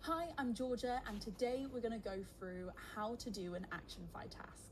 Hi, I'm Georgia, and today we're going to go through how to do an ActionFi task.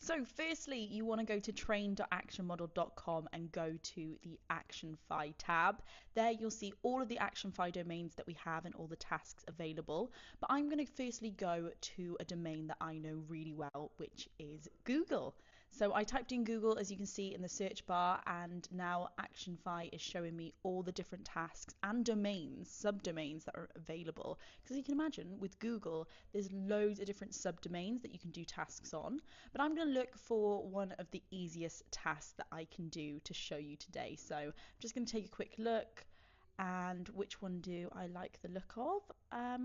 So firstly, you want to go to train.actionmodel.com and go to the ActionFi tab. There you'll see all of the ActionFi domains that we have and all the tasks available. But I'm going to firstly go to a domain that I know really well, which is Google. So I typed in Google, as you can see in the search bar, and now ActionFi is showing me all the different tasks and domains, subdomains that are available. Because you can imagine with Google, there's loads of different subdomains that you can do tasks on. But I'm going to look for one of the easiest tasks that I can do to show you today. So I'm just going to take a quick look. And which one do I like the look of?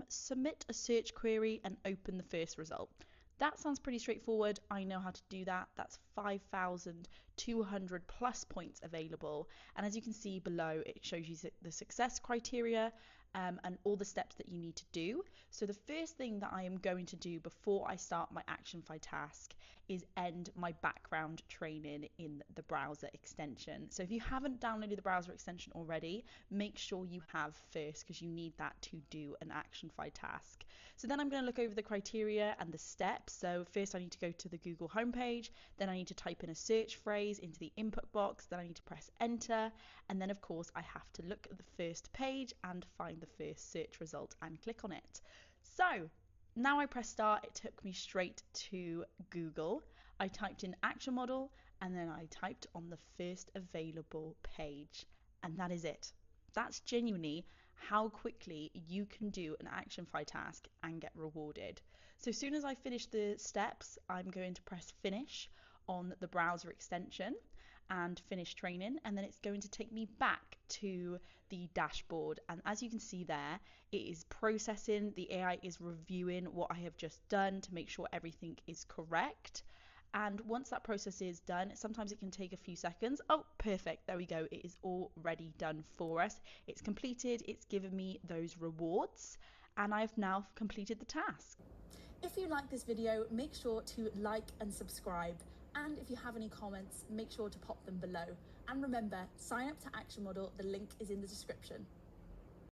Submit a search query and open the first result. That sounds pretty straightforward. I know how to do that. That's 5,200 plus points available. And as you can see below, it shows you the success criteria and all the steps that you need to do. So the first thing that I am going to do before I start my ActionFi task is end my background training in the browser extension. So if you haven't downloaded the browser extension already, make sure you have first, because you need that to do an ActionFi task. So then I'm going to look over the criteria and the steps. So first I need to go to the Google homepage, then I need to type in a search phrase into the input box, then I need to press enter, and then of course I have to look at the first page and find the first search result and click on it. So now I press start, it took me straight to Google. I typed in action model and then I typed on the first available page, and that is it. That's genuinely how quickly you can do an ActionFi task and get rewarded. So as soon as I finish the steps, I'm going to press finish on the browser extension and finish training, and then it's going to take me back to the dashboard. And as you can see there, it is processing, the AI is reviewing what I have just done to make sure everything is correct. And once that process is done, sometimes it can take a few seconds. Oh, perfect, there we go, it is already done for us. It's completed, it's given me those rewards, and I've now completed the task. If you like this video, make sure to like and subscribe. And if you have any comments, make sure to pop them below. And remember, sign up to Action Model, the link is in the description.